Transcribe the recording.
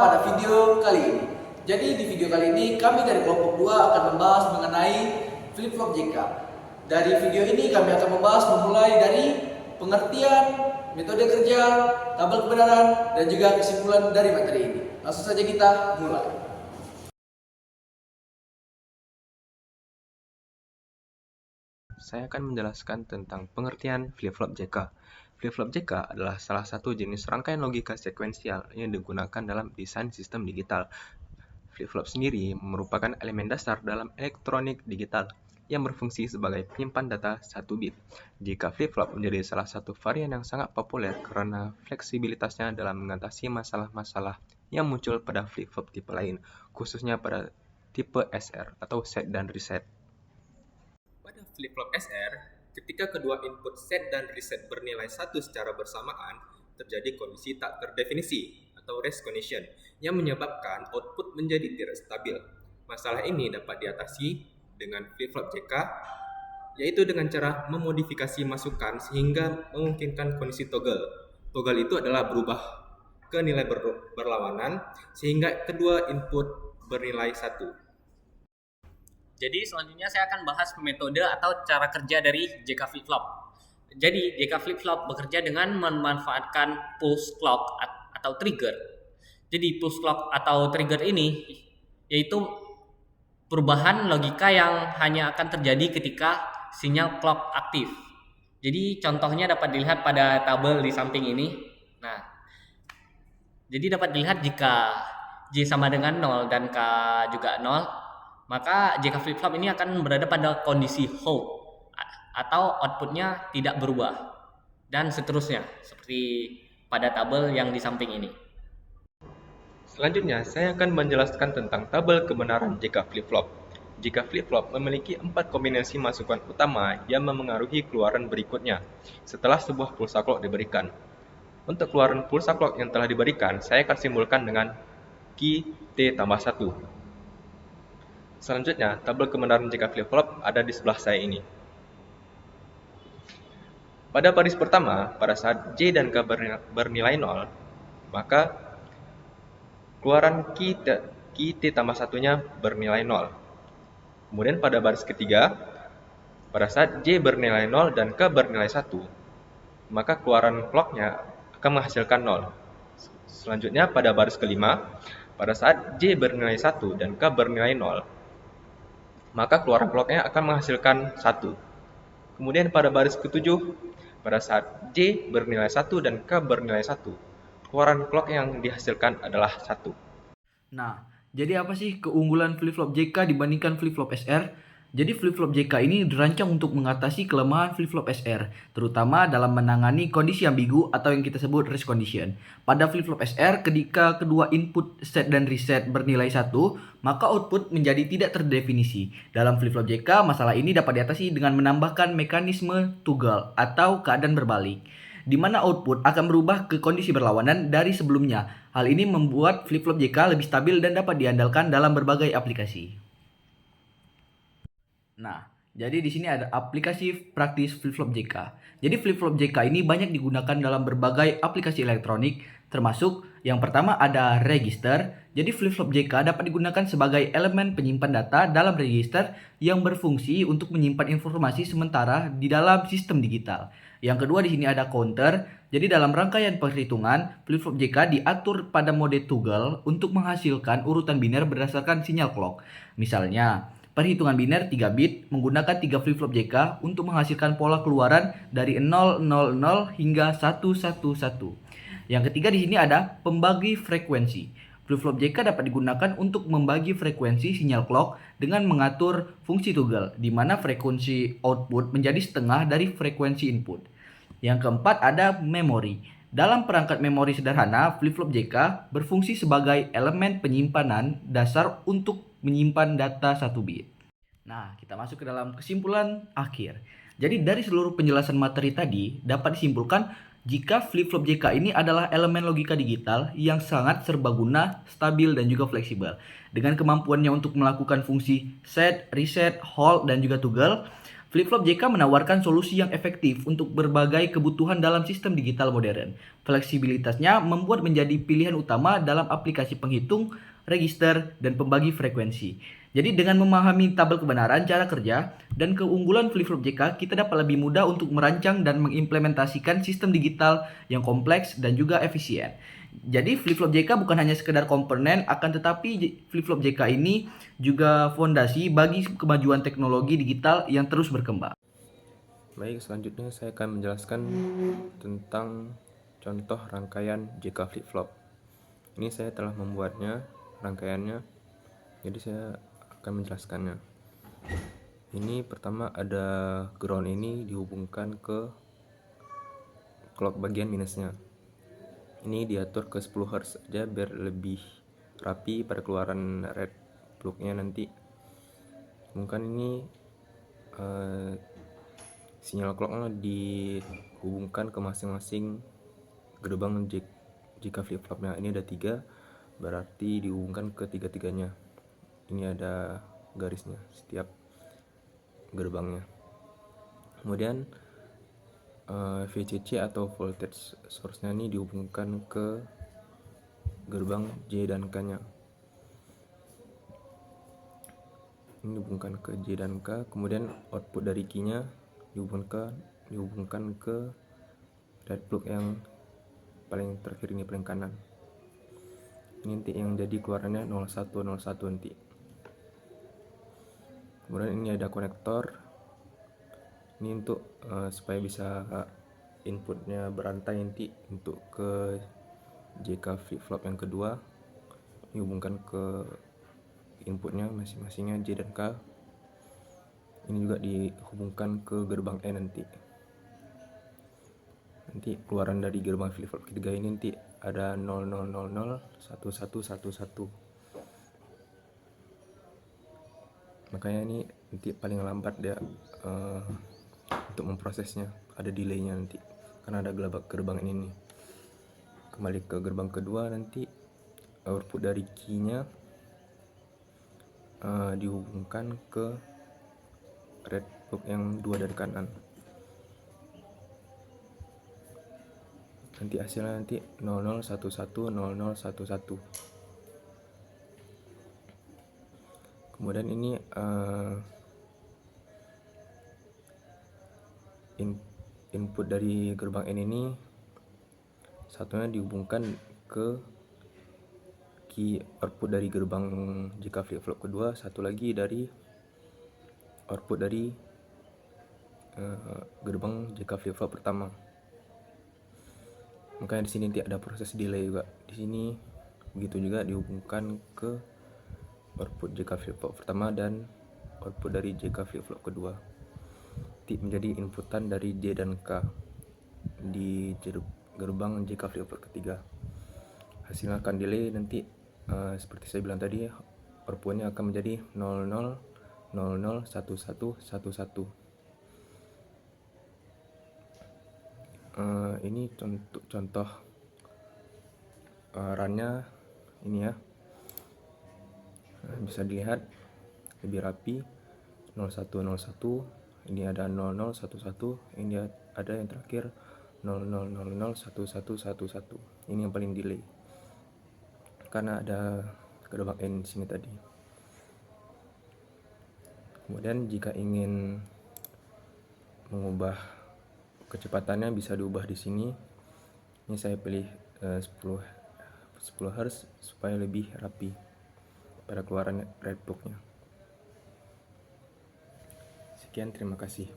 pada video kali ini. Jadi di video kali ini kami dari kelompok 2 akan membahas mengenai flip-flop JK. Dari video ini kami akan membahas memulai dari pengertian, metode kerja, tabel kebenaran, dan juga kesimpulan dari materi ini. Langsung saja kita mulai. Saya akan menjelaskan tentang pengertian flip-flop JK. Flip-flop JK adalah salah satu jenis rangkaian logika sekuensial yang digunakan dalam desain sistem digital. Flip-flop sendiri merupakan elemen dasar dalam elektronik digital yang berfungsi sebagai penyimpan data 1 bit. Jika flip-flop menjadi salah satu varian yang sangat populer karena fleksibilitasnya dalam mengatasi masalah-masalah yang muncul pada flip-flop tipe lain, khususnya pada tipe SR atau set dan reset. Pada flip-flop SR, ketika kedua input set dan reset bernilai 1 secara bersamaan, terjadi kondisi tak terdefinisi atau race condition yang menyebabkan output menjadi tidak stabil. Masalah ini dapat diatasi dengan flip-flop JK, yaitu dengan cara memodifikasi masukan sehingga memungkinkan kondisi toggle. Toggle itu adalah berubah ke nilai berlawanan sehingga kedua input bernilai 1. Jadi selanjutnya saya akan bahas metode atau cara kerja dari JK flip-flop. Jadi JK flip-flop bekerja dengan memanfaatkan pulse clock atau trigger. Jadi pulse clock atau trigger ini yaitu perubahan logika yang hanya akan terjadi ketika sinyal clock aktif. Jadi contohnya dapat dilihat pada tabel di samping ini. Nah, jadi dapat dilihat jika J sama dengan 0 dan K juga 0, maka JK flip-flop ini akan berada pada kondisi hold atau outputnya tidak berubah dan seterusnya seperti pada tabel yang di samping ini. Selanjutnya, saya akan menjelaskan tentang tabel kebenaran JK flip-flop. JK flip-flop memiliki 4 kombinasi masukan utama yang memengaruhi keluaran berikutnya setelah sebuah pulsa clock diberikan. Untuk keluaran pulsa clock yang telah diberikan, saya akan simbolkan dengan key T tambah 1. Selanjutnya, tabel kebenaran JK flip-flop ada di sebelah saya ini. Pada baris pertama, pada saat J dan K bernilai 0, maka keluaran key T tambah 1-nya bernilai 0. Kemudian pada baris ketiga, pada saat J bernilai 0 dan K bernilai 1, maka keluaran clock-nya akan menghasilkan 0. Selanjutnya pada baris kelima, pada saat J bernilai 1 dan K bernilai 0, maka keluaran clock-nya akan menghasilkan 1. Kemudian pada baris ketujuh, pada saat J bernilai 1 dan K bernilai 1, keluaran clock yang dihasilkan adalah 1. Nah, jadi apa sih keunggulan flip-flop JK dibandingkan flip-flop SR? Jadi flip-flop JK ini dirancang untuk mengatasi kelemahan flip-flop SR, terutama dalam menangani kondisi ambigu atau yang kita sebut race condition. Pada flip-flop SR, ketika kedua input set dan reset bernilai 1, maka output menjadi tidak terdefinisi. Dalam flip-flop JK, masalah ini dapat diatasi dengan menambahkan mekanisme toggle atau keadaan berbalik, di mana output akan berubah ke kondisi berlawanan dari sebelumnya. Hal ini membuat flip-flop JK lebih stabil dan dapat diandalkan dalam berbagai aplikasi. Nah, jadi di sini ada aplikasi praktis flip-flop JK. Jadi flip-flop JK ini banyak digunakan dalam berbagai aplikasi elektronik, termasuk yang pertama ada register. Jadi flip-flop JK dapat digunakan sebagai elemen penyimpan data dalam register yang berfungsi untuk menyimpan informasi sementara di dalam sistem digital. Yang kedua di sini ada counter. Jadi dalam rangkaian perhitungan, flip-flop JK diatur pada mode toggle untuk menghasilkan urutan biner berdasarkan sinyal clock. Misalnya, perhitungan biner 3 bit menggunakan 3 flip-flop JK untuk menghasilkan pola keluaran dari 000 hingga 111. Yang ketiga di sini ada pembagi frekuensi. Flip-flop JK dapat digunakan untuk membagi frekuensi sinyal clock dengan mengatur fungsi toggle, di mana frekuensi output menjadi setengah dari frekuensi input. Yang keempat ada memori. Dalam perangkat memori sederhana, flip-flop JK berfungsi sebagai elemen penyimpanan dasar untuk menyimpan data 1 bit. Nah, kita masuk ke dalam kesimpulan akhir. Jadi dari seluruh penjelasan materi tadi dapat disimpulkan jika flip-flop JK ini adalah elemen logika digital yang sangat serbaguna, stabil dan juga fleksibel. Dengan kemampuannya untuk melakukan fungsi set, reset, hold dan juga toggle, Flip-flop JK menawarkan solusi yang efektif untuk berbagai kebutuhan dalam sistem digital modern. Fleksibilitasnya membuat menjadi pilihan utama dalam aplikasi penghitung, register, dan pembagi frekuensi. Jadi dengan memahami tabel kebenaran cara kerja dan keunggulan flip-flop JK, kita dapat lebih mudah untuk merancang dan mengimplementasikan sistem digital yang kompleks dan juga efisien. Jadi flip-flop JK bukan hanya sekedar komponen, akan tetapi flip-flop JK ini juga fondasi bagi kemajuan teknologi digital yang terus berkembang. Baik, selanjutnya saya akan menjelaskan tentang contoh rangkaian JK flip-flop. Ini saya telah membuatnya, rangkaiannya, jadi saya akan menjelaskannya. Ini pertama ada ground ini dihubungkan ke clock bagian minusnya. Ini diatur ke 10 Hz aja biar lebih rapi pada keluaran red plugnya nanti. Mungkin ini sinyal clocknya dihubungkan ke masing-masing gerbang jika flip-flopnya. Ini ada 3, berarti dihubungkan ke tiga-tiganya. Ini ada garisnya setiap gerbangnya. Kemudian VCC atau voltage source-nya ini dihubungkan ke gerbang J dan K-nya. Ini dihubungkan ke J dan K, kemudian output dari key-nya dihubungkan ke red plug yang paling terakhir ini, paling kanan. Ini nanti yang jadi keluarannya 0101 nanti. Kemudian ini ada konektor. Ini untuk supaya bisa inputnya berantai nanti untuk ke JK flip-flop yang kedua. Dihubungkan ke inputnya masing-masingnya J dan K. Ini juga dihubungkan ke gerbang E nanti. Nanti keluaran dari gerbang flip-flop ketiga ini nanti ada 0000 1111. Makanya ini nanti paling lambat dia untuk memprosesnya, ada delaynya nanti karena ada gerbang ini nih. Kembali ke gerbang kedua, nanti output dari key-nya dihubungkan ke red plug yang 2 dari kanan. Nanti hasilnya nanti 0011 0011. Kemudian ini input dari gerbang N ini satunya dihubungkan ke key output dari gerbang jika flip-flop kedua, satu lagi dari output dari gerbang jika flip-flop pertama. Makanya di sini nanti ada proses delay juga. Di sini begitu juga dihubungkan ke output JK flip-flop pertama dan output dari JK flip-flop kedua. Nanti menjadi inputan dari J dan K di gerbang JK flip-flop ketiga. Hasilnya akan delay nanti seperti saya bilang tadi, outputnya akan menjadi 0000 1111. Ini contoh runnya ini ya. Bisa dilihat lebih rapi 0101, ini ada 0011, ini ada yang terakhir 0000 1111. Ini yang paling delay karena ada gerbang N di sini tadi. Kemudian jika ingin mengubah kecepatannya bisa diubah di sini. Ini saya pilih 10 Hz supaya lebih rapi pada keluaran red plug-nya. Sekian, terima kasih.